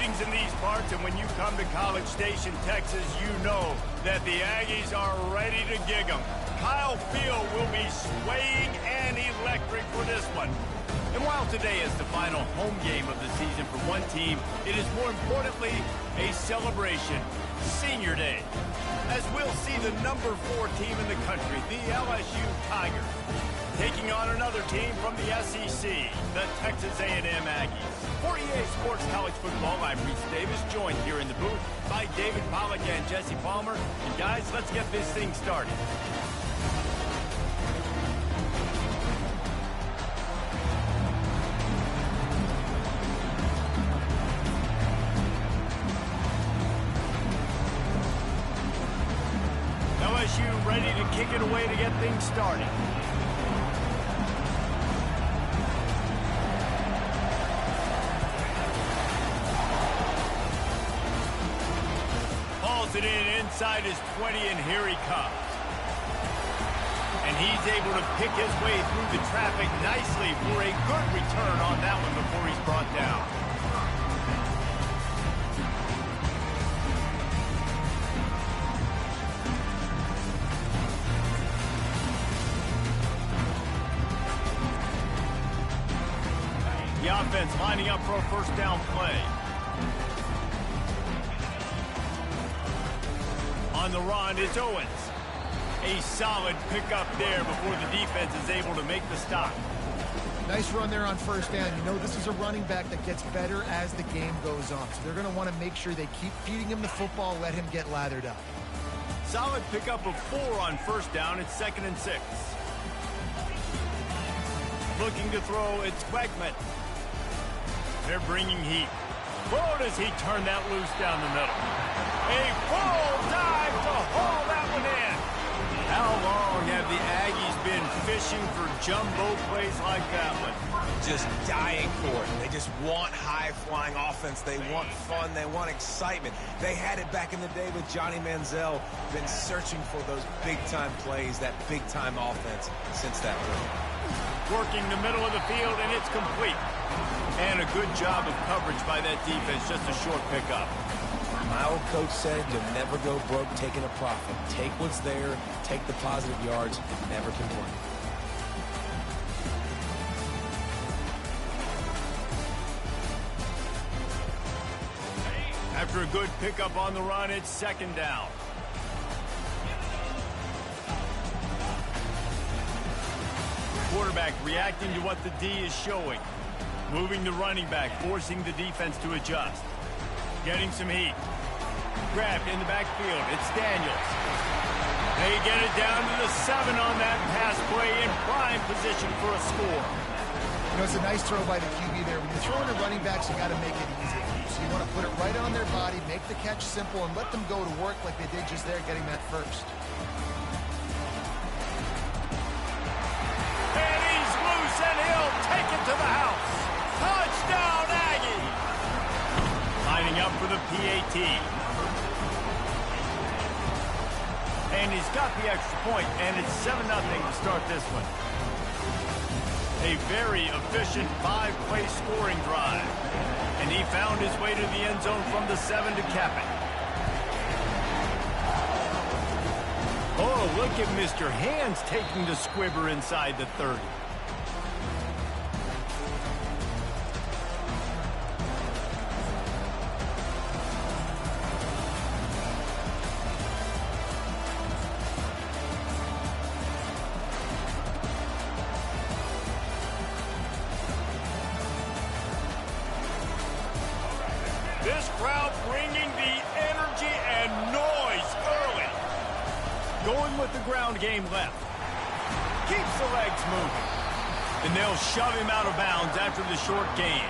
Greetings in these parts, and when you come to College Station, Texas, you know that the Aggies are ready to gig 'em. Kyle Field will be swaying and electric for this one. And while today is the final home game of the season for one team, it is more importantly a celebration, Senior Day, as we'll see the number 4 team in the country, the LSU Tigers, taking on another team from the SEC, the Texas A&M Aggies. For EA Sports College Football, I'm Reese Davis, joined here in the booth by David Pollack and Jesse Palmer. And guys, let's get this thing started. LSU ready to kick it away to get things started. It in inside his 20, and here he comes. And he's able to pick his way through the traffic nicely for a good return on that one before he's brought down. The offense lining up for a first down play. On the run, it's Owens. A solid pickup there before the defense is able to make the stop. Nice run there on first down. You know, this is a running back that gets better as the game goes on. So they're going to want to make sure they keep feeding him the football, let him get lathered up. Solid pickup of 4 on first down. It's 2nd and 6. Looking to throw, it's Quackman. They're bringing heat. Whoa, does he turn that loose down the middle. A full dive to haul that one in. How long have the Aggies been fishing for jumbo plays like that one? Just dying for it. They just want high-flying offense. They want fun. They want excitement. They had it back in the day with Johnny Manziel. Been searching for those big-time plays, that big-time offense since that point. Working the middle of the field, and it's complete. And a good job of coverage by that defense, just a short pickup. My old coach said you'll never go broke taking a profit. Take what's there, take the positive yards, never complain. After a good pickup on the run, it's 2nd down. Quarterback reacting to what the D is showing. Moving the running back, forcing the defense to adjust. Getting some heat. Grabbed in the backfield. It's Daniels. They get it down to the 7 on that pass play in prime position for a score. You know, it's a nice throw by the QB there. When you're throwing to running backs, you got to make it easy. So you want to put it right on their body, make the catch simple, and let them go to work like they did just there, getting that first. And he's loose, and he'll take it to the house. Touchdown, Aggie! Lining up for the PAT. And he's got the extra point, and it's 7-0 to start this one. A very efficient 5-play scoring drive. And he found his way to the end zone from the 7 to cap it. Oh, look at Mr. Hands taking the squibber inside the 30. This crowd bringing the energy and noise early. Going with the ground game left. Keeps the legs moving. And they'll shove him out of bounds after the short gain.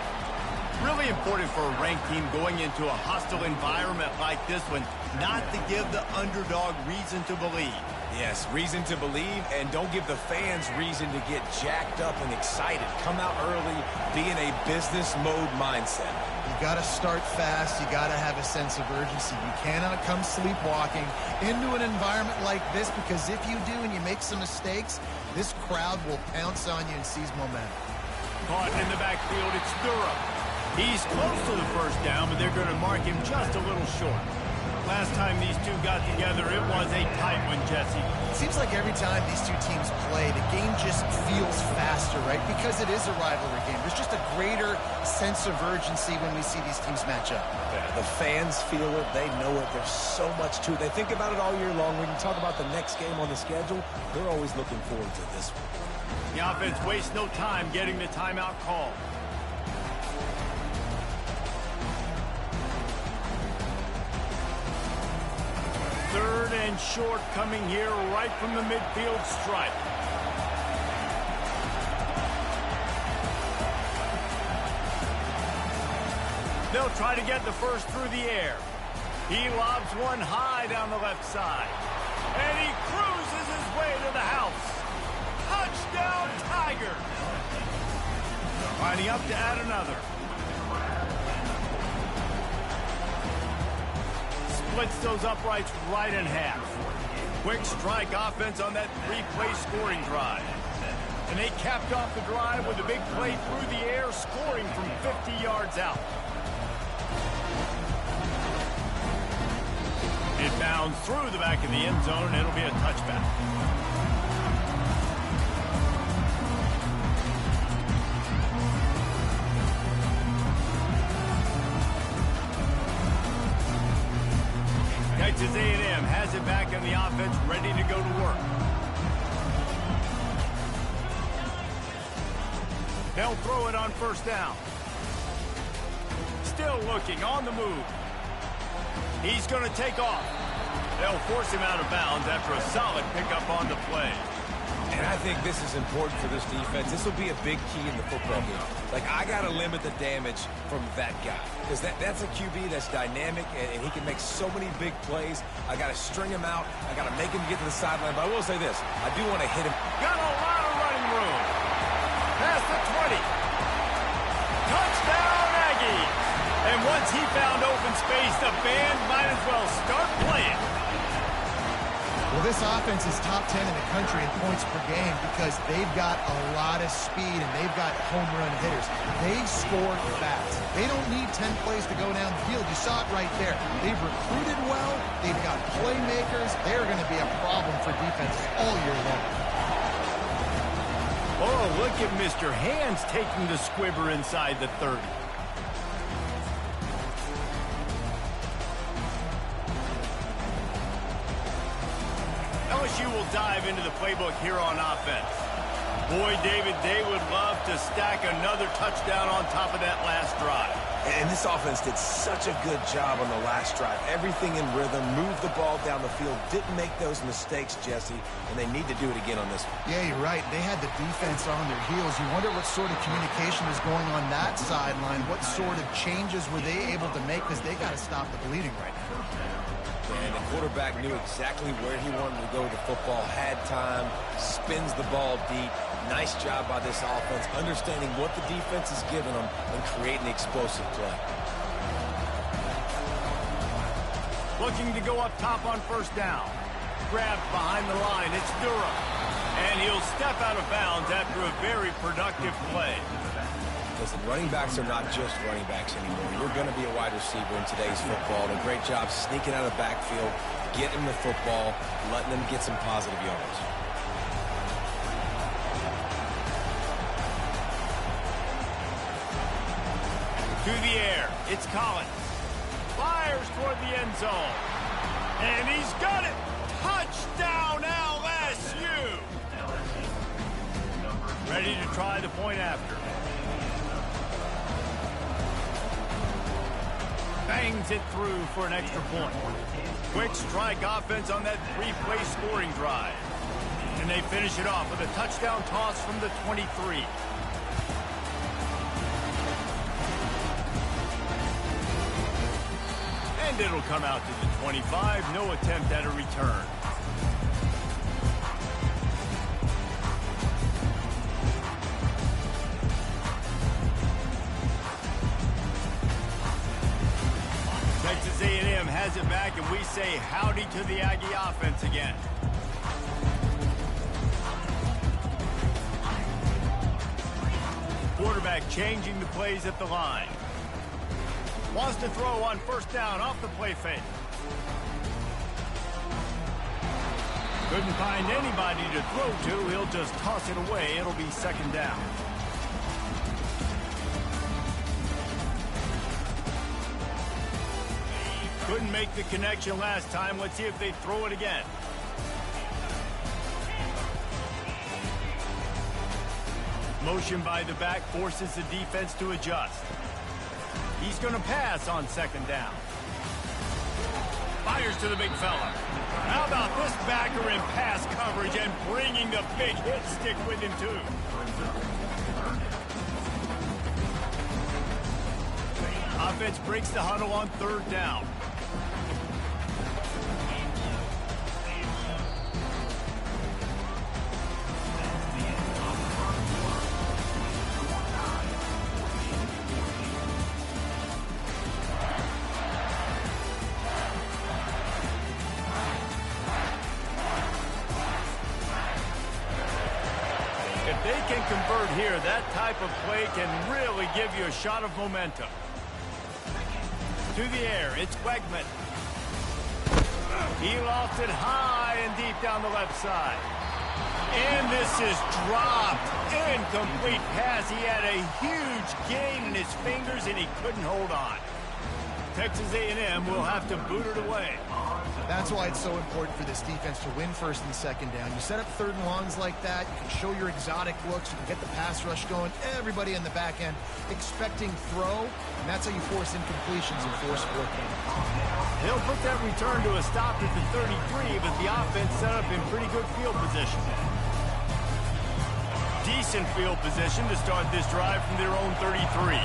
Really important for a ranked team going into a hostile environment like this one, not to give the underdog reason to believe. Yes, reason to believe, and don't give the fans reason to get jacked up and excited. Come out early, be in a business mode mindset. You got to start fast. You got to have a sense of urgency. You cannot come sleepwalking into an environment like this, because if you do and you make some mistakes, this crowd will pounce on you and seize momentum. Caught in the backfield, it's Durham. He's close to the first down, but they're going to mark him just a little short. Last time these two got together, it was a tight one, Jesse. It seems like every time these two teams play, the game just feels faster, right? Because it is a rivalry game. There's just a greater sense of urgency when we see these teams match up. Yeah, the fans feel it. They know it. There's so much to it. They think about it all year long. When you talk about the next game on the schedule, they're always looking forward to this one. The offense wastes no time getting the timeout call. Third and short coming here right from the midfield stripe. They'll try to get the first through the air. He lobs one high down the left side. And he cruises his way to the house. Touchdown, Tiger! Lining up to add another. Splits those uprights right in half. Quick strike offense on that three-play scoring drive. And they capped off the drive with a big play through the air, scoring from 50 yards out. It bounds through the back of the end zone, and it'll be a touchback. Texas A&M has it back in the offense, ready to go to work. They'll throw it on first down. Still looking on the move. He's going to take off. They'll force him out of bounds after a solid pickup on the play. And I think this is important for this defense. This will be a big key in the football game. Like, I got to limit the damage from that guy. Because that's a QB that's dynamic, and he can make so many big plays. I got to string him out. I got to make him get to the sideline. But I will say this. I do want to hit him. Got a lot of running room. Past the 20. Touchdown, Aggies. And once he found open space, the band might as well start playing. Well, this offense is top 10 in the country in points per game because they've got a lot of speed and they've got home run hitters. They score fast. They don't need 10 plays to go down the field. You saw it right there. They've recruited well. They've got playmakers. They're going to be a problem for defenses all year long. Oh, look at Mr. Hands taking the squibber inside the 30. LSU will dive into the playbook here on offense. Boy, David, they would love to stack another touchdown on top of that last drive. And this offense did such a good job on the last drive. Everything in rhythm, moved the ball down the field, didn't make those mistakes, Jesse, and they need to do it again on this one. Yeah, you're right. They had the defense on their heels. You wonder what sort of communication is going on that sideline. What sort of changes were they able to make because they got to stop the bleeding right now. And the quarterback knew exactly where he wanted to go with the football, had time, spins the ball deep. Nice job by this offense, understanding what the defense is giving them and creating explosive play. Looking to go up top on first down. Grabbed behind the line. It's Durham. And he'll step out of bounds after a very productive play. Listen, running backs are not just running backs anymore. You're going to be a wide receiver in today's football. And a great job sneaking out of the backfield, getting the football, letting them get some positive yards. To the air, it's Collins. Fires toward the end zone. And he's got it. Touchdown, LSU. Ready to try the point after. Bangs it through for an extra point. Quick strike offense on that three-play scoring drive. And they finish it off with a touchdown toss from the 23. And it'll come out to the 25. No attempt at a return. Texas A&M has it back, and we say howdy to the Aggie offense again. Quarterback changing the plays at the line. Wants to throw on first down off the play fake. Couldn't find anybody to throw to. He'll just toss it away. It'll be second down. Couldn't make the connection last time. Let's see if they throw it again. Motion by the back forces the defense to adjust. He's going to pass on second down. Fires to the big fella. How about this backer in pass coverage and bringing the big hit stick with him, too. Offense breaks the huddle on third down. If they can convert here, that type of play can really give you a shot of momentum. To the air, it's Wegman. He lost it high and deep down the left side. And this is dropped. Incomplete pass. He had a huge gain in his fingers, and he couldn't hold on. Texas A&M will have to boot it away. That's why it's so important for this defense to win first and second down. You set up third and longs like that, you can show your exotic looks, you can get the pass rush going, everybody in the back end expecting throw, and that's how you force incompletions and force 4 points. He'll put that return to a stop at the 33, but the offense set up in pretty good field position. Decent field position to start this drive from their own 33.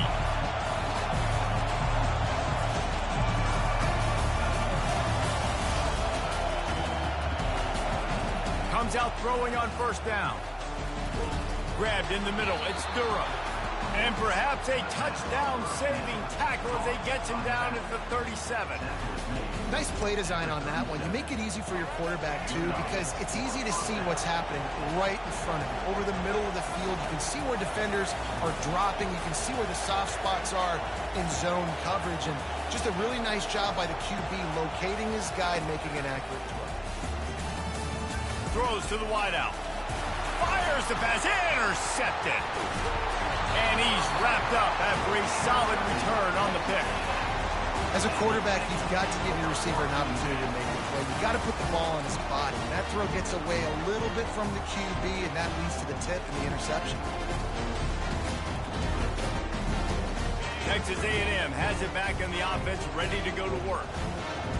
Comes out throwing on first down. Grabbed in the middle. It's Durham. And perhaps a touchdown-saving tackle as they gets him down at the 37. Nice play design on that one. You make it easy for your quarterback, too, because it's easy to see what's happening right in front of you. Over the middle of the field, you can see where defenders are dropping. You can see where the soft spots are in zone coverage. And just a really nice job by the QB locating his guy and making an accurate throw. Throws to the wideout. Fires the pass. Intercepted. And he's wrapped up after a solid return on the pick. As a quarterback, you've got to give your receiver an opportunity to make the play. You've got to put the ball on his body. And that throw gets away a little bit from the QB, and that leads to the tip and the interception. Texas A&M has it back in the offense, ready to go to work.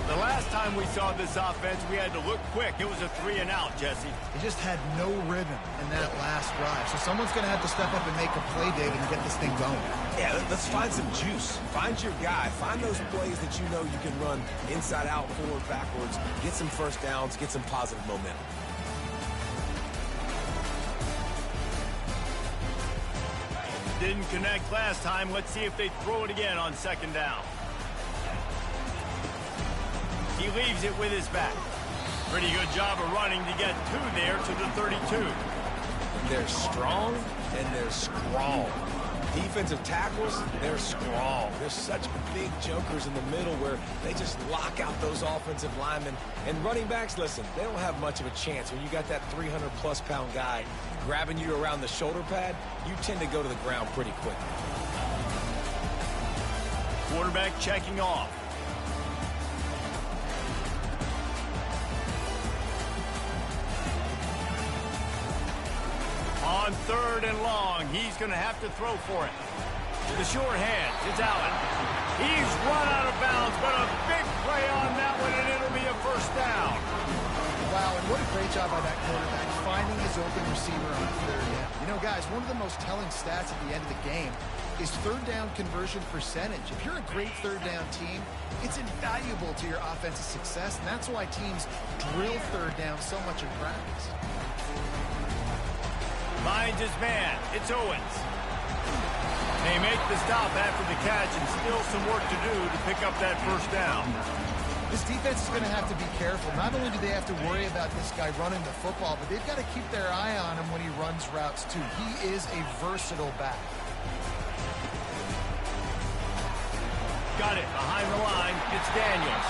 The last time we saw this offense, we had to look quick. It was a 3-and-out, Jesse. They just had no rhythm in that last drive. So someone's going to have to step up and make a play, David, and get this thing going. Yeah, let's find some juice. Find your guy. Find those plays that you know you can run inside out, forward, backwards. Get some first downs. Get some positive momentum. Didn't connect last time. Let's see if they throw it again on second down. He leaves it with his back. Pretty good job of running to get there to the 32. They're strong and they're strong. Defensive tackles, they're strong. They're such big jokers in the middle where they just lock out those offensive linemen. And running backs, listen, they don't have much of a chance. When you got that 300-plus pound guy grabbing you around the shoulder pad, you tend to go to the ground pretty quickly. Quarterback checking off. On third and long, he's going to have to throw for it. The short hand, it's Allen. He's run out of bounds, but a big play on that one, and it'll be a first down. Wow, and what a great job by that quarterback, finding his open receiver on third down. You know, guys, one of the most telling stats at the end of the game is third down conversion percentage. If you're a great third down team, it's invaluable to your offensive success, and that's why teams drill third down so much in practice. Finds his man. It's Owens. They make the stop after the catch, and still some work to do to pick up that first down. This defense is going to have to be careful. Not only do they have to worry about this guy running the football, but they've got to keep their eye on him when he runs routes, too. He is a versatile back. got it behind the line. It's Daniels.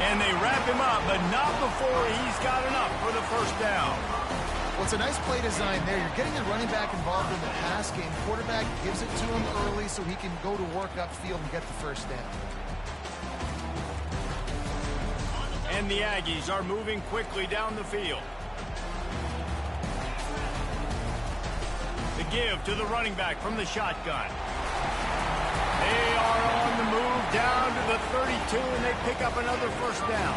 And they wrap him up, but not before he's got enough for the first down. Well, it's a nice play design there. You're getting the running back involved in the pass game. Quarterback gives it to him early so he can go to work upfield and get the first down. And the Aggies are moving quickly down the field. The give to the running back from the shotgun. They are on the move down to the 32, and they pick up another first down.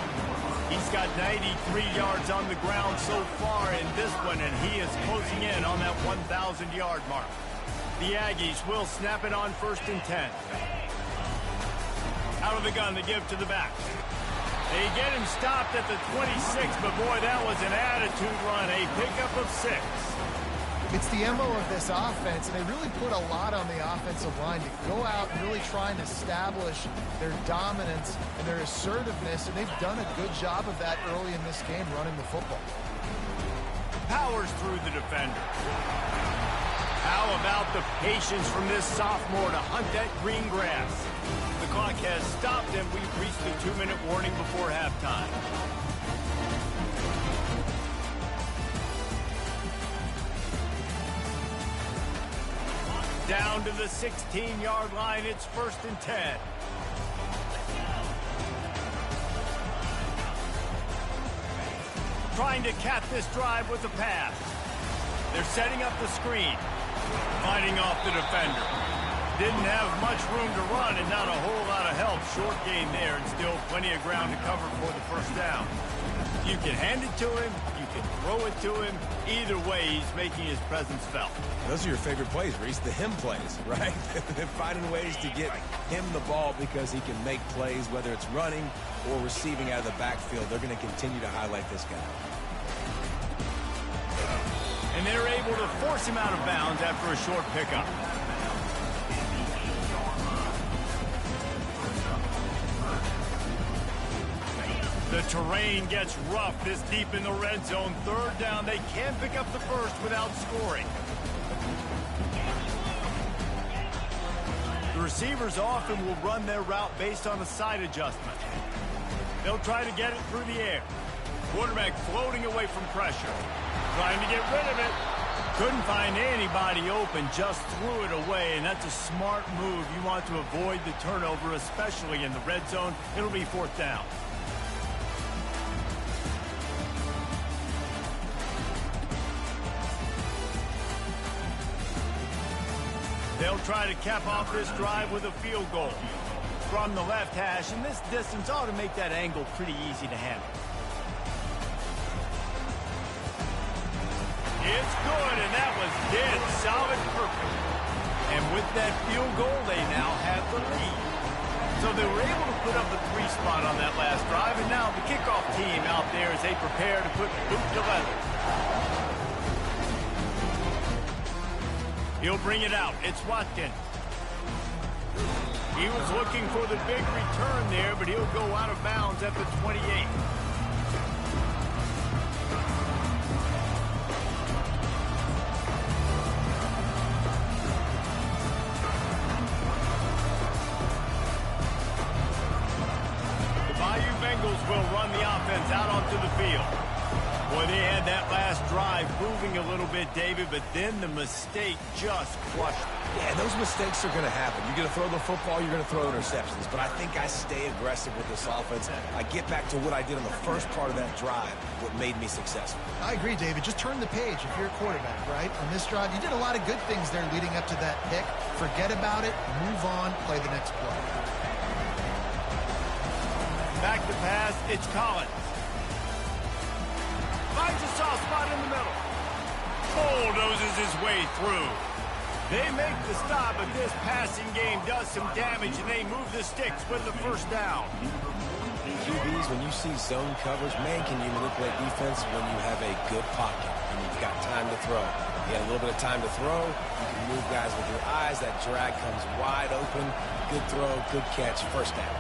He's got 93 yards on the ground so far in this one, and he is closing in on that 1,000-yard mark. The Aggies will snap it on 1st and 10. Out of the gun, the give to the back. They get him stopped at the 26, but boy, that was an attitude run, a pickup of 6. It's the MO of this offense, and they really put a lot on the offensive line to go out and really try and establish their dominance and their assertiveness, and they've done a good job of that early in this game running the football. Powers through the defender. How about the patience from this sophomore to hunt that green grass? The clock has stopped, and we've reached the 2-minute warning before halftime. Down to the 16-yard line, it's 1st and 10. Trying to cap this drive with a pass. They're setting up the screen. Fighting off the defender. Didn't have much room to run and not a whole lot of help. Short gain there and still plenty of ground to cover for the first down. You can hand it to him, you can throw it to him. Either way, he's making his presence felt. Those are your favorite plays, Reese, the him plays, right? They're finding ways to get him the ball because he can make plays, whether it's running or receiving out of the backfield. They're going to continue to highlight this guy. And they're able to force him out of bounds after a short pickup. The terrain gets rough this deep in the red zone. 3rd down. They can pick up the first without scoring. The receivers often will run their route based on a side adjustment. They'll try to get it through the air. Quarterback floating away from pressure. Trying to get rid of it. Couldn't find anybody open, just threw it away, and that's a smart move. You want to avoid the turnover, especially in the red zone. It'll be 4th down. They'll try to cap off this drive with a field goal. From the left hash, and this distance ought to make that angle pretty easy to handle. It's good, and that was dead solid perfect. And with that field goal, they now have the lead. So they were able to put up the 3 spot on that last drive, and now the kickoff team out there as they prepare to put boot to leather. He'll bring it out. It's Watkins. He was looking for the big return there, but he'll go out of bounds at the 28. The Bayou Bengals will run the offense out onto the field. Boy, they had that last drive moving a little bit, David, but then the mistake just crushed them. Yeah, those mistakes are going to happen. You're going to throw the football, you're going to throw interceptions. But I think I stay aggressive with this offense. I get back to what I did on the first part of that drive, what made me successful. I agree, David. Just turn the page if you're a quarterback, right? On this drive, you did a lot of good things there leading up to that pick. Forget about it, move on, play the next play. Back to pass, it's Collins. Finds a soft spot in the middle. Bulldozes his way through. They make the stop, but this passing game does some damage, and they move the sticks with the first down. QBs, when you see zone coverage, man, can you manipulate defense when you have a good pocket and you've got time to throw. You got a little bit of time to throw. You can move guys with your eyes. That drag comes wide open. Good throw, good catch, first down.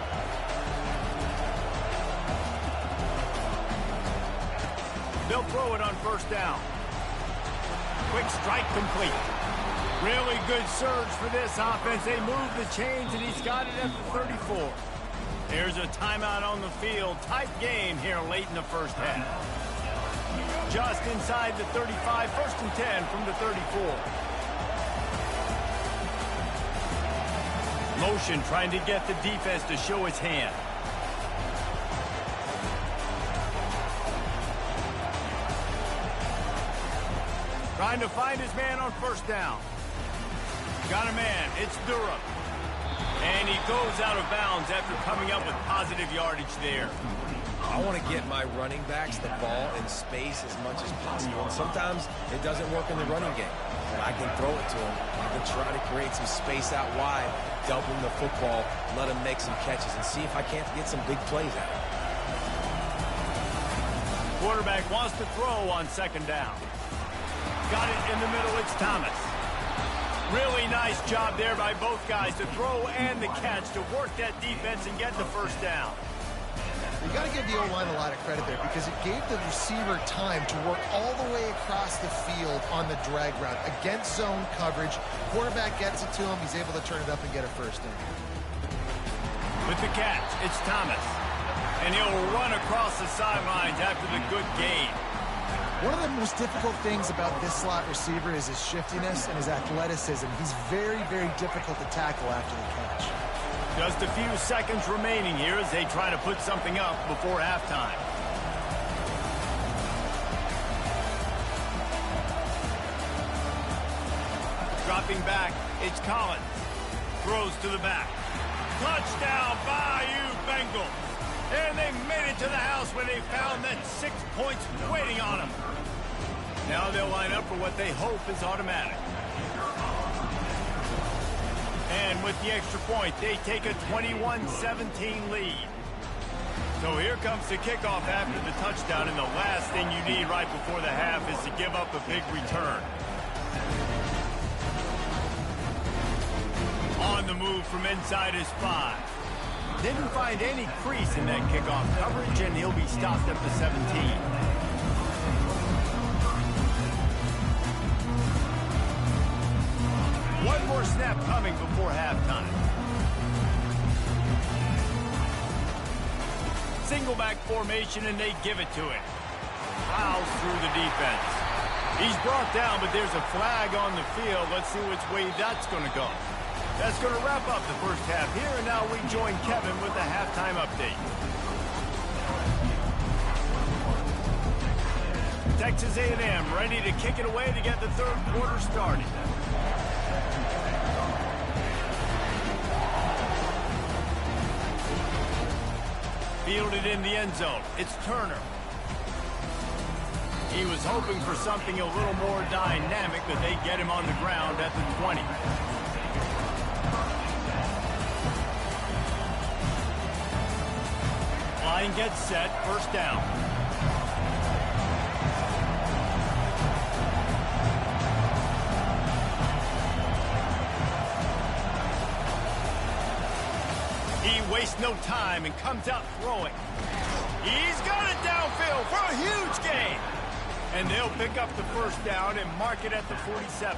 They'll throw it on first down. Quick strike complete. Really good surge for this offense. They move the chains, and he's got it at the 34. Here's a timeout on the field. Tight game here late in the first half. Just inside the 35, 1st and 10 from the 34. Motion trying to get the defense to show his hand. Trying to find his man on 1st down. Got a man. It's Durham. And he goes out of bounds after coming up with positive yardage there. I want to get my running backs the ball in space as much as possible. And sometimes it doesn't work in the running game. But I can throw it to him. I can try to create some space out wide, dump him the football, let him make some catches, and see if I can't get some big plays out of him. Quarterback wants to throw on 2nd down. Got it in the middle. It's Thomas. Really nice job there by both guys to throw and the catch to work that defense and get the 1st down. You got to give the O-line a lot of credit there because it gave the receiver time to work all the way across the field on the drag route against zone coverage. Quarterback gets it to him. He's able to turn it up and get a 1st down. With the catch, it's Thomas. And he'll run across the sidelines after the good gain. One of the most difficult things about this slot receiver is his shiftiness and his athleticism. He's very, very difficult to tackle after the catch. Just a few seconds remaining here as they try to put something up before halftime. Dropping back, it's Collins. Throws to the back. Touchdown, Bayou Bengals. And they made it to the house when they found that 6 points waiting on them. Now they'll line up for what they hope is automatic. And with the extra point, they take a 21-17 lead. So here comes the kickoff after the touchdown, and the last thing you need right before the half is to give up a big return. On the move from inside his 5. Didn't find any crease in that kickoff coverage, and he'll be stopped at the 17. One more snap coming before halftime. Single back formation, and they give it to him. Plows through the defense. He's brought down, but there's a flag on the field. Let's see which way that's going to go. That's going to wrap up the first half here, and now we join Kevin with the halftime update. Texas A&M ready to kick it away to get the 3rd quarter started. Fielded in the end zone. It's Turner. He was hoping for something a little more dynamic, but they get him on the ground at the 20. Line gets set, 1st down. He wastes no time and comes out throwing. He's got it downfield for a huge gain. And they'll pick up the 1st down and mark it at the 47.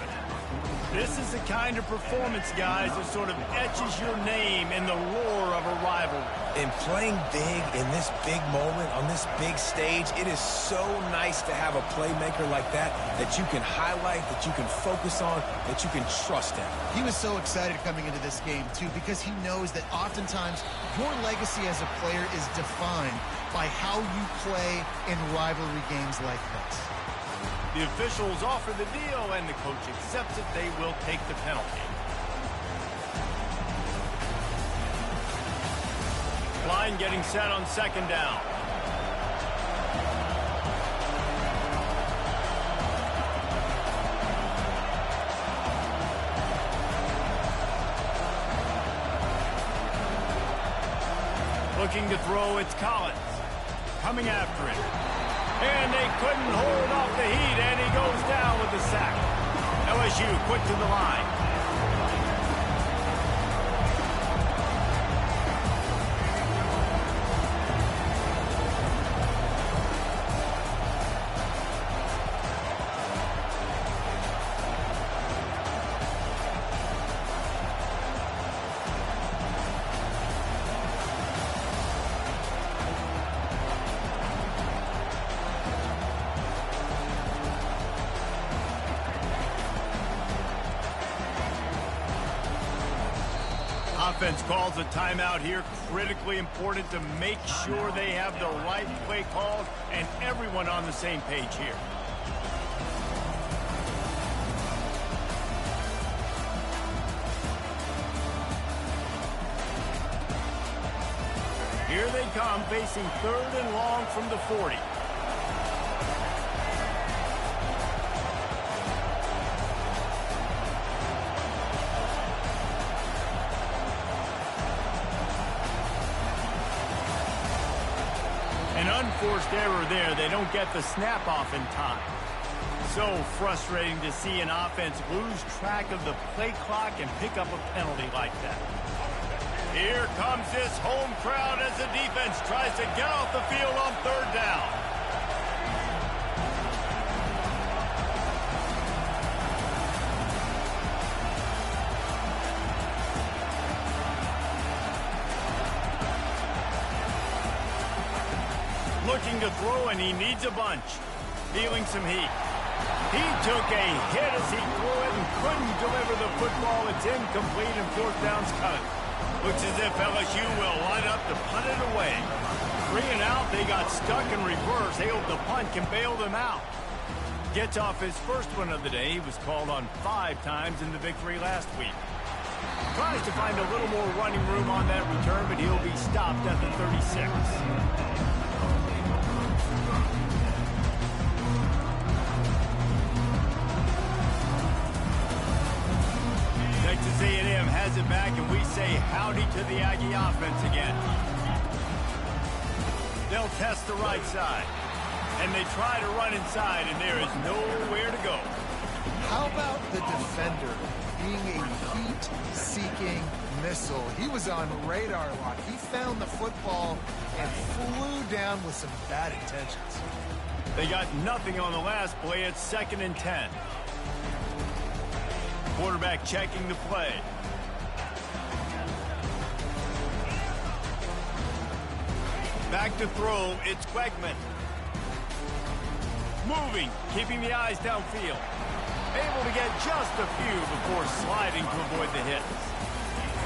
This is the kind of performance, guys, that sort of etches your name in the lore of a rivalry. In playing big in this big moment, on this big stage, it is so nice to have a playmaker like that you can highlight, that you can focus on, that you can trust in. He was so excited coming into this game, too, because he knows that oftentimes your legacy as a player is defined by how you play in rivalry games like this. The officials offer the deal, and the coach accepts it. They will take the penalty. Line getting set on 2nd down. Looking to throw, it's Collins. Coming after it. And they couldn't hold off the heat, and he goes down with the sack. LSU quick to the line. Offense calls a timeout here. Critically important to make sure they have the right play calls and everyone on the same page here. Here they come, facing 3rd and long from the 40. An unforced error there. They don't get the snap off in time. So frustrating to see an offense lose track of the play clock and pick up a penalty like that. Here comes this home crowd as the defense tries to get off the field on 3rd down. Looking to throw, and he needs a bunch. Feeling some heat. He took a hit as he threw it and couldn't deliver the football. It's incomplete and 4th down's cut. Looks as if LSU will line up to punt it away. 3 and out, they got stuck in reverse. They hope the punt can bail them out. Gets off his first one of the day. He was called on 5 times in the victory last week. Tries to find a little more running room on that return, but he'll be stopped at the 36. Texas A&M has it back, and we say howdy to the Aggie offense again. They'll test the right side, and they try to run inside, and there is nowhere to go. How about the defender being a heat-seeking missile? He was on radar lock. He found the football and flew down with some bad intentions. They got nothing on the last play. It's 2nd and 10. Quarterback checking the play. Back to throw, it's Quegman. Moving, keeping the eyes downfield. Able to get just a few before sliding to avoid the hits.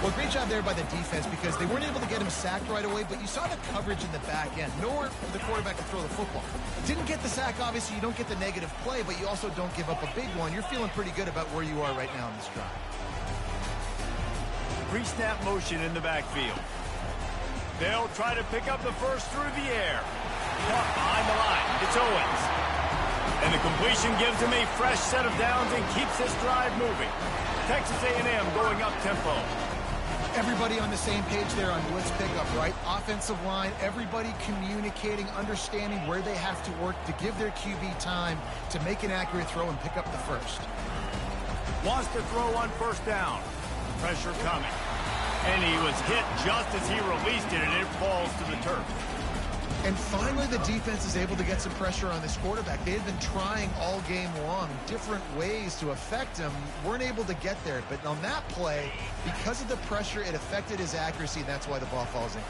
Well, great job there by the defense because they weren't able to get him sacked right away, but you saw the coverage in the back end. Nowhere for the quarterback to throw the football. Didn't get the sack, obviously. You don't get the negative play, but you also don't give up a big one. You're feeling pretty good about where you are right now in this drive. Pre-snap motion in the backfield. They'll try to pick up the first through the air. Caught behind the line. It's Owens. And the completion gives him a fresh set of downs and keeps this drive moving. Texas A&M going up tempo. Everybody on the same page there on blitz pickup, right? Offensive line, everybody communicating, understanding where they have to work to give their QB time to make an accurate throw and pick up the first. Wants to throw on 1st down. Pressure coming. And he was hit just as he released it, and it falls to the turf. And finally, the defense is able to get some pressure on this quarterback. They had been trying all game long different ways to affect him. Weren't able to get there. But on that play, because of the pressure, it affected his accuracy, and that's why the ball falls in.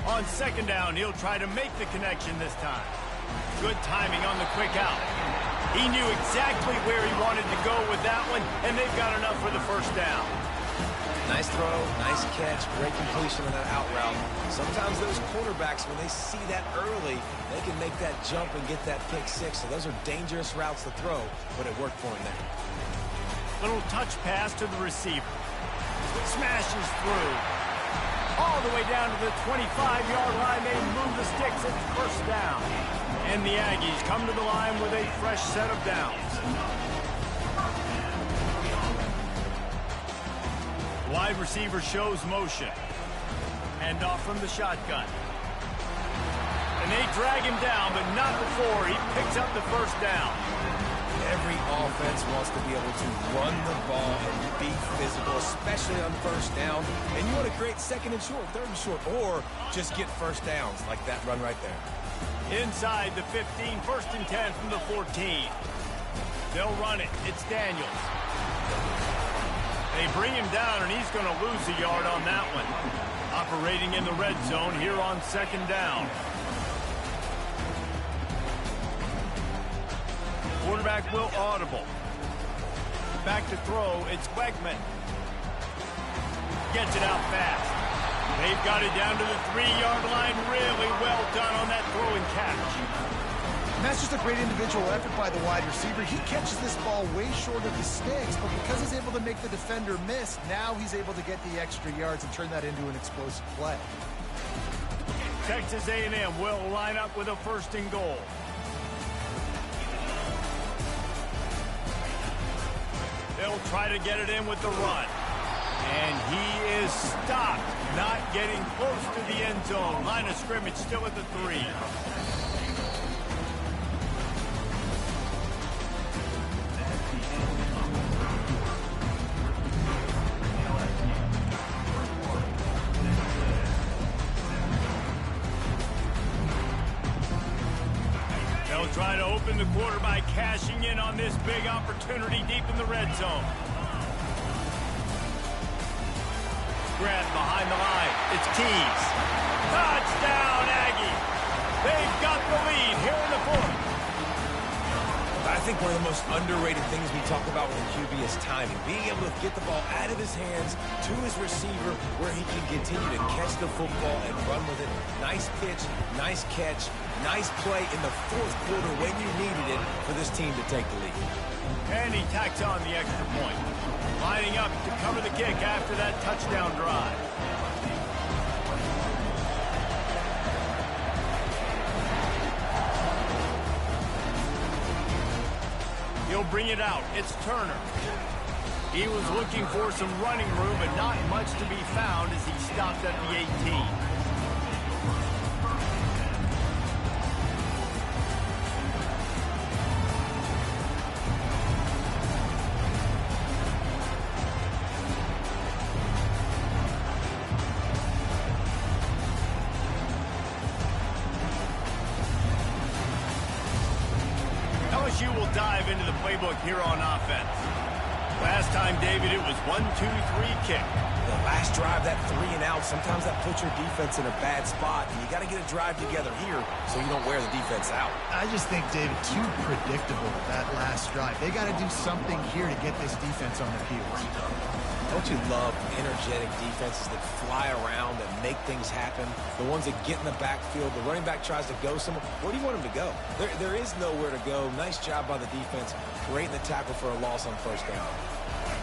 On 2nd down, he'll try to make the connection this time. Good timing on the quick out. He knew exactly where he wanted to go with that one, and they've got enough for the 1st down. Nice throw, nice catch, great completion on that out route. Sometimes those quarterbacks, when they see that early, they can make that jump and get that pick 6. So those are dangerous routes to throw, but it worked for him there. Little touch pass to the receiver. Smashes through. All the way down to the 25-yard line. They move the sticks at 1st down. And the Aggies come to the line with a fresh set of downs. Wide receiver shows motion. Hand off from the shotgun. And they drag him down, but not before he picks up the 1st down. Every offense wants to be able to run the ball and be physical, especially on 1st down. And you want to create 2nd and short, 3rd and short, or just get 1st downs like that run right there. Inside the 15, 1st and 10 from the 14. They'll run it. It's Daniels. They bring him down, and he's going to lose a yard on that one. Operating in the red zone here on 2nd down. Quarterback will audible. Back to throw, it's Wegman. Gets it out fast. They've got it down to the 3-yard line. Really well done on that throw and catch. And that's just a great individual effort by the wide receiver. He catches this ball way short of the sticks, but because he's able to make the defender miss, now he's able to get the extra yards and turn that into an explosive play. Texas A&M will line up with a 1st and goal. They'll try to get it in with the run. And he is stopped, not getting close to the end zone. Line of scrimmage still at the 3. They'll try to open the quarter by cashing in on this big opportunity deep in the red zone. Grab behind the line. It's Keys. Touchdown, Aggie. They've got the lead here in the 4th. I think one of the most underrated things we talk about with the QB is timing. Being able to get the ball out of his hands to his receiver where he can continue to catch the football and run with it. Nice pitch, nice catch, nice play in the 4th quarter when you needed it for this team to take the lead. And he tacks on the extra point. Lining up to cover the kick after that touchdown drive. He'll bring it out. It's Turner. He was looking for some running room, but not much to be found as he stopped at the 18. LSU will dive into the playbook here on offense. Last time, David, it was 1-2-3 kick. The last drive, that 3 and out, sometimes that puts your defense in a bad spot, and you got to get a drive together here so you don't wear the defense out. I just think, David, too predictable that last drive. They got to do something here to get this defense on their heels. Don't you love energetic defenses that fly around and make things happen? The ones that get in the backfield, the running back tries to go somewhere. Where do you want him to go? There is nowhere to go. Nice job by the defense, creating the tackle for a loss on 1st down.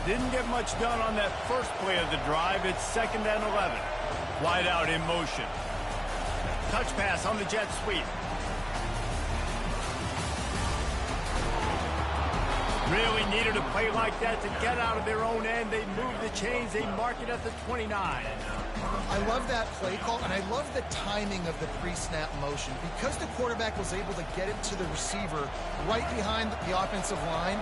Didn't get much done on that first play of the drive. It's 2nd and 11. Wide out in motion. Touch pass on the jet sweep. Really needed a play like that to get out of their own end. They move the chains. They mark it at the 29. I love that play call, and I love the timing of the pre-snap motion. Because the quarterback was able to get it to the receiver right behind the offensive line,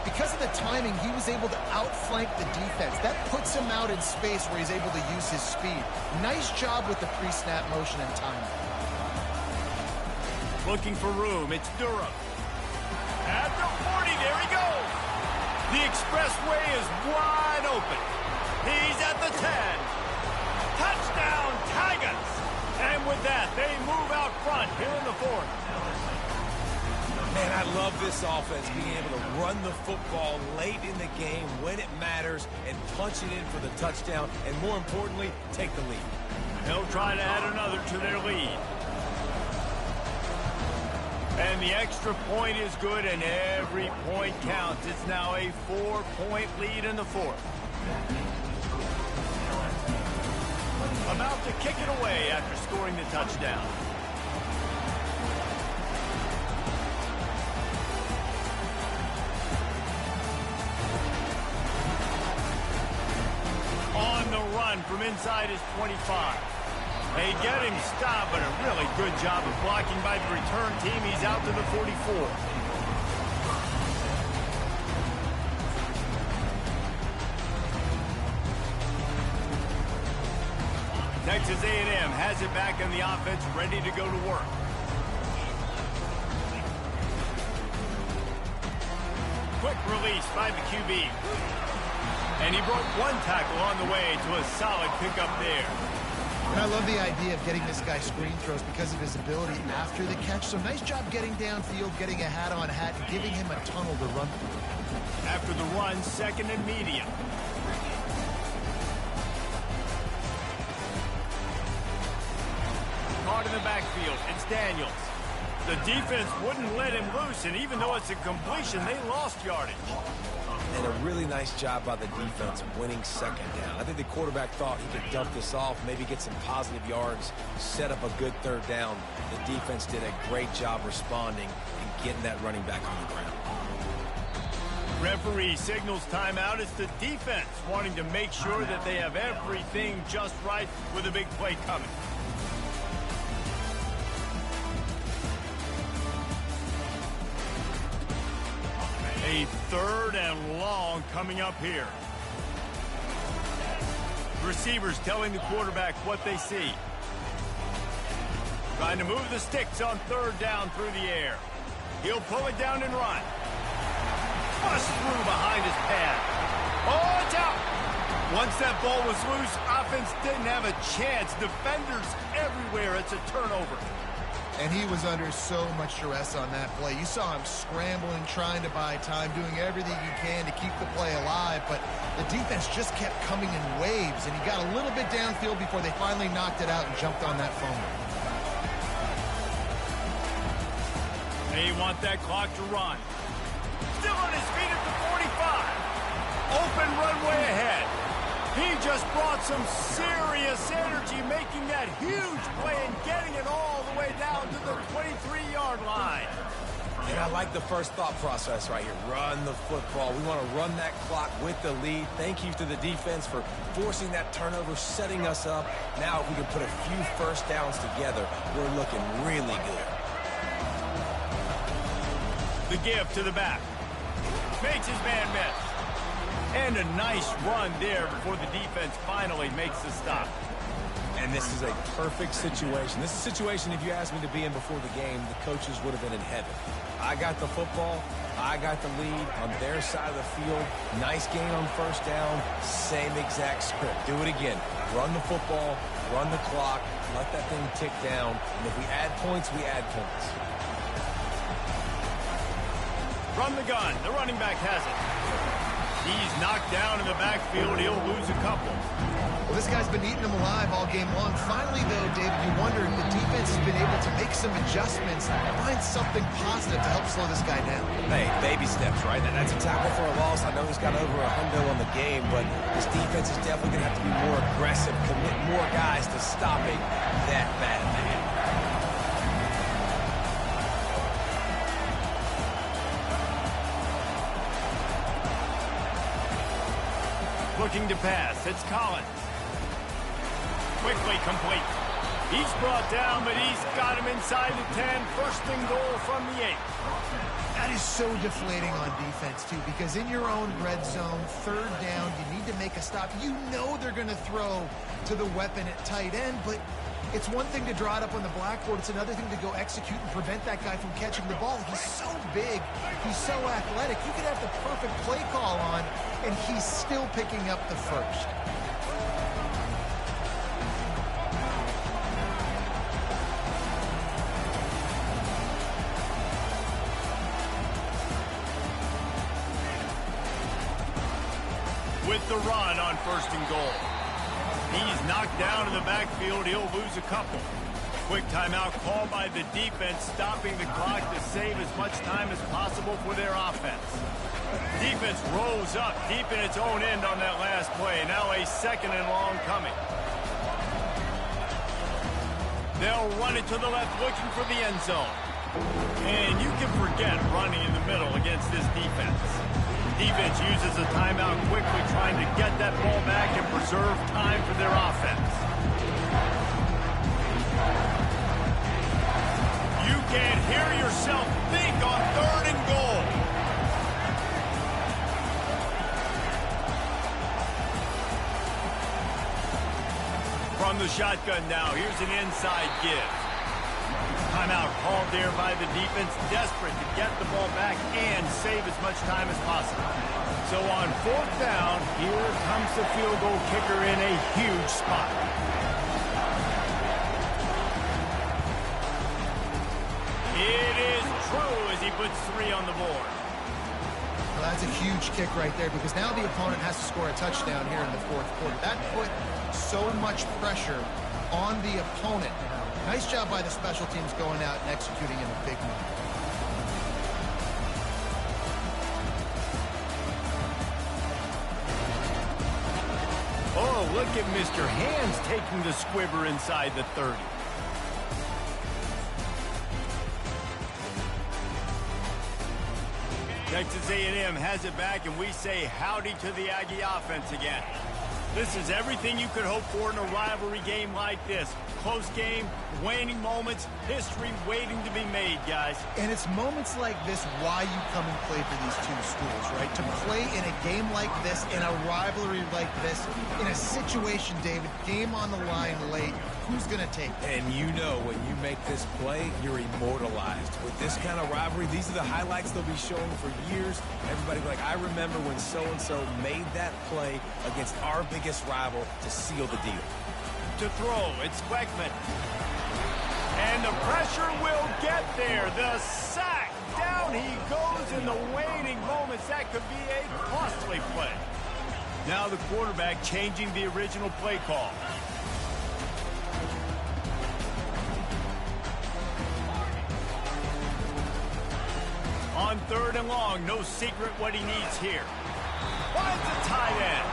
because of the timing, he was able to outflank the defense. That puts him out in space where he's able to use his speed. Nice job with the pre-snap motion and timing. Looking for room. It's Durham. At the 40, there he goes. The expressway is wide open. He's at the 10. Touchdown, Tigers. And with that, they move out front here in the 4th. Man, I love this offense, being able to run the football late in the game when it matters and punch it in for the touchdown, and more importantly, take the lead. They'll try to add another to their lead. And the extra point is good, and every point counts. It's now a 4-point lead in the 4th. About to kick it away after scoring the touchdown. On the run from inside his 25. They get him stopped, but a really good job of blocking by the return team. He's out to the 44. Texas A&M has it back in the offense, ready to go to work. quick release by the QB. And he broke one tackle on the way to a solid pickup there. And I love the idea of getting this guy screen throws because of his ability after the catch. So nice job getting downfield, getting a hat-on-hat, and giving him a tunnel to run through. After the run, second and medium. Caught in the backfield, it's Daniels. The defense wouldn't let him loose, and even though it's a completion, they lost yardage. And a really nice job by the defense winning second down. I think the quarterback thought he could dump this off, maybe get some positive yards, set up a good third down. The defense did a great job responding and getting that running back on the ground. Referee signals timeout. It's the defense wanting to make sure that they have everything just right with a big play coming. A third and long coming up here. Receivers telling the quarterback what they see. Trying to move the sticks on third down through the air. He'll pull it down and run. Bust through behind his pad. Oh, it's out! Once that ball was loose, offense didn't have a chance. Defenders everywhere. It's a turnover. And he was under so much duress on that play. You saw him scrambling, trying to buy time, doing everything he can to keep the play alive, but the defense just kept coming in waves, and he got a little bit downfield before they finally knocked it out and jumped on that fumble. They want that clock to run. Still on his feet at the 45. Open runway ahead. He just brought some serious energy, making that huge play and getting it all the way down to the 23-yard line. And I like the first thought process right here. Run the football. We want to run that clock with the lead. Thank you to the defense for forcing that turnover, setting us up. Now if we can put a few first downs together, we're looking really good. The give to the back. Makes his man miss. And a nice run there before the defense finally makes the stop. And this is a perfect situation. This is a situation, if you asked me to be in before the game, the coaches would have been in heaven. I got the football. I got the lead on their side of the field. Nice gain on first down. Same exact script. Do it again. Run the football. Run the clock. Let that thing tick down. And if we add points, we add points. From the gun, the running back has it. He's knocked down in the backfield. He'll lose a couple. Well, this guy's been eating them alive all game long. Finally, though, David, you wonder if the defense has been able to make some adjustments, find something positive to help slow this guy down. Hey, baby steps, right? That's a tackle for a loss. I know he's got over $100 on the game, but this defense is definitely going to have to be more aggressive, commit more guys to stopping that bad man. Looking to pass. It's Collins. Quickly complete. He's brought down, but he's got him inside the 10. First and goal from the 8. That is so deflating on defense, too, because in your own red zone, third down, you need to make a stop. You know they're going to throw to the weapon at tight end, but it's one thing to draw it up on the blackboard. It's another thing to go execute and prevent that guy from catching the ball. He's so big. He's so athletic. You could have the perfect play call on, and he's still picking up the first. With the run on first and goal. He's knocked down in the backfield. He'll lose a couple. Quick timeout called by the defense, stopping the clock to save as much time as possible for their offense. Defense rolls up deep in its own end on that last play. Now a second and long coming. They'll run it to the left, looking for the end zone. And you can forget running in the middle against this defense. Defense uses a timeout quickly, trying to get that ball back and preserve time for their offense. You can't hear yourself think on third and goal. From the shotgun now, here's an inside give. Timeout called there by the defense, desperate to get the ball back and save as much time as possible. So on 4th down, here comes the field goal kicker in a huge spot. It is true as he puts 3 on the board. Well, that's a huge kick right there because now the opponent has to score a touchdown here in the 4th quarter. That put so much pressure on the opponent. Nice job by the special teams going out and executing in a big moment. Oh, look at Mr. Hands taking the squibber inside the 30. Texas A&M has it back, and we say howdy to the Aggie offense again. This is everything you could hope for in a rivalry game like this. Close game, waning moments, history waiting to be made, guys. And it's moments like this why you come and play for these two schools, right? To play in a game like this, in a rivalry like this, in a situation, David, game on the line late, who's going to take it? And you know when you make this play, you're immortalized. With this kind of rivalry, these are the highlights they'll be showing for years. Everybody will be like, I remember when so-and-so made that play against our biggest rival to seal the deal. To throw, it's Weckman. And the pressure will get there. The sack. Down he goes in the waning moments. That could be a costly play. Now the quarterback changing the original play call. On 3rd and long, no secret what he needs here. Finds a tight end.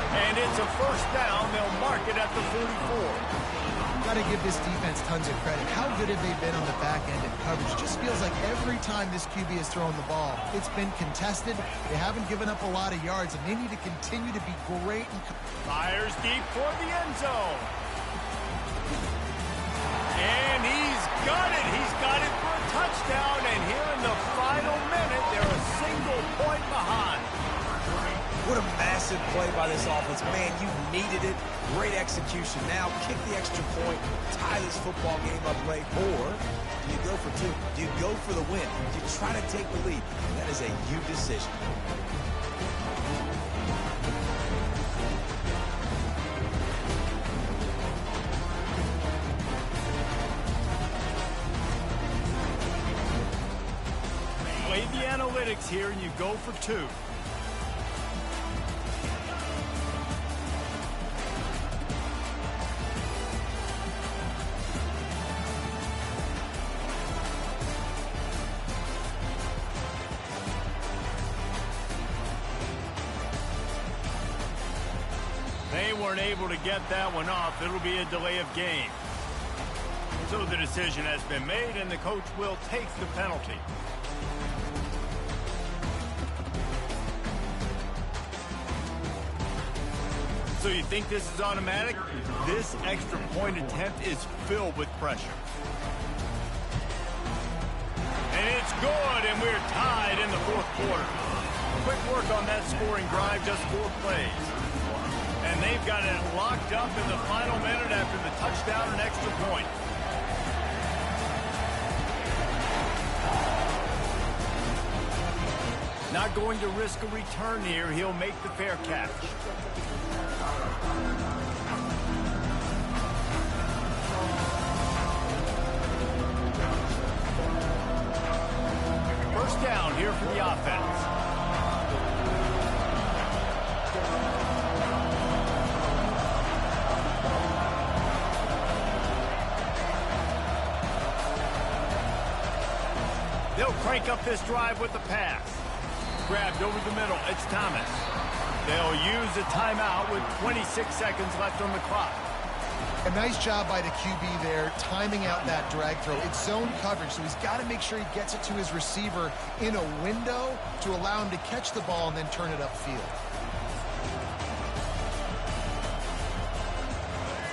And it's a 1st down. They'll mark it at the 44. Got to give this defense tons of credit. How good have they been on the back end in coverage? Just feels like every time this QB has thrown the ball, it's been contested. They haven't given up a lot of yards, and they need to continue to be great. Fires deep for the end zone. And he's got it. He's got it for a touchdown. And here in the final minute, they're a single point behind. What a massive play by this offense. Man, you needed it. Great execution. Now kick the extra point, tie this football game up late, or do you go for 2? Do you go for the win? Do you try to take the lead? That is a you decision. Play the analytics here, and you go for 2. They weren't able to get that one off. It'll be a delay of game. So the decision has been made, and the coach will take the penalty. So you think this is automatic? This extra point attempt is filled with pressure. And it's good, and we're tied in the 4th quarter. Quick work on that scoring drive, just 4 plays. And they've got it locked up in the final minute after the touchdown and extra point. Not going to risk a return here. He'll make the fair catch. First down here for the offense. They'll crank up this drive with the pass. Grabbed over the middle. It's Thomas. They'll use a timeout with 26 seconds left on the clock. A nice job by the QB there, timing out that drag throw. It's zone coverage, so he's got to make sure he gets it to his receiver in a window to allow him to catch the ball and then turn it upfield.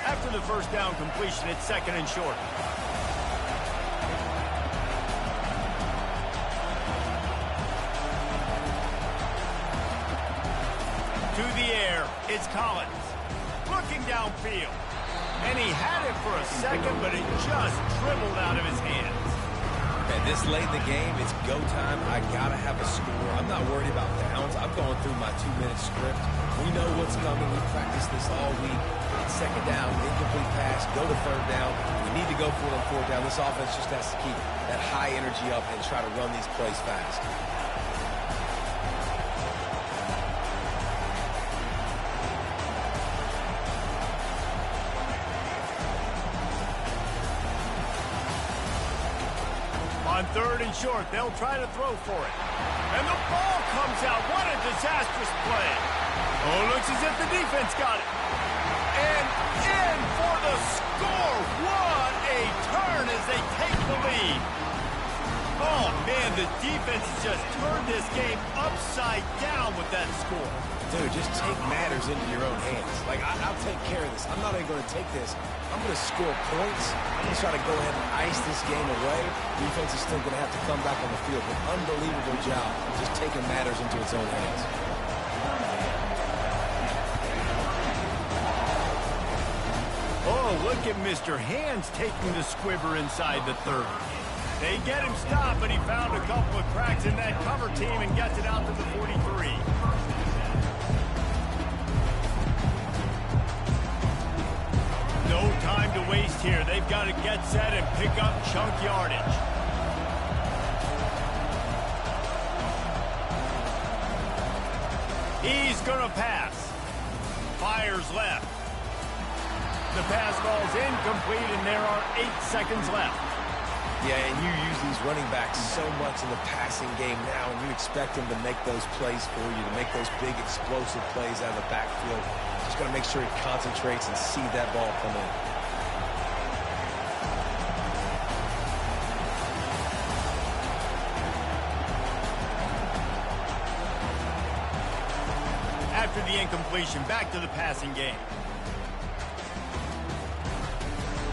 After the first down completion, it's 2nd and short. To the air, it's Collins. Looking downfield. And he had it for a second, but it just dribbled out of his hands. And this late in the game, it's go time. I got to have a score not worried about downs. I'm going through my 2-minute script. We know what's coming. We practiced this all week. Second down, incomplete pass, go to third down. We need to go for it on fourth down. This offense just has to keep that high energy up and try to run these plays fast. On third and short, they'll try to throw for it. And the ball comes out. What a disastrous play. Oh, looks as if the defense got it. And in for the score. What a turn as they take the lead. Oh, man, the defense has just turned this game upside down with that score. Dude, just take matters into your own hands. Like, I'll take care of this. I'm not even going to take this. I'm going to score points. I'm going to try to go ahead and ice this game away. Defense is still going to have to come back on the field. An unbelievable job just taking matters into its own hands. Oh, look at Mr. Hands taking the squibber inside the 30. They get him stopped, but he found a couple of cracks in that cover team and gets it out to the 43. No time to waste here. They've got to get set and pick up chunk yardage. He's going to pass. Fires left. The pass ball's incomplete, and there are 8 seconds left. Yeah, and you use these running backs so much in the passing game now, and you expect them to make those plays for you, to make those big explosive plays out of the backfield. Just got to make sure he concentrates and see that ball come in. After the incompletion, back to the passing game.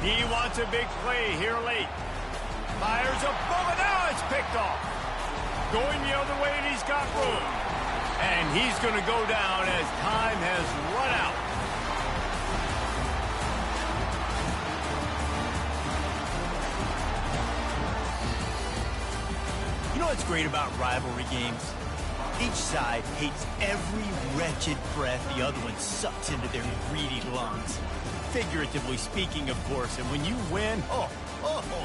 He wants a big play here late. Fires a bullet. Now it's picked off. Going the other way, and he's got room. And he's going to go down as time has run out. You know what's great about rivalry games? Each side hates every wretched breath the other one sucks into their greedy lungs. Figuratively speaking, of course, and when you win, oh,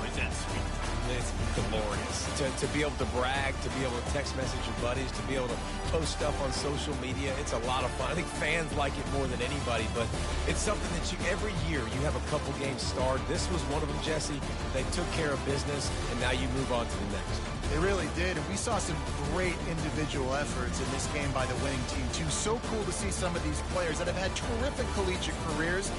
is that sweet. It's glorious. To be able to brag, to be able to text message your buddies, to be able to post stuff on social media, it's a lot of fun. I think fans like it more than anybody, but it's something that every year you have a couple games starred. This was one of them, Jesse. They took care of business, and now you move on to the next. They really did, and we saw some great individual efforts in this game by the winning team, too. So cool to see some of these players that have had terrific collegiate careers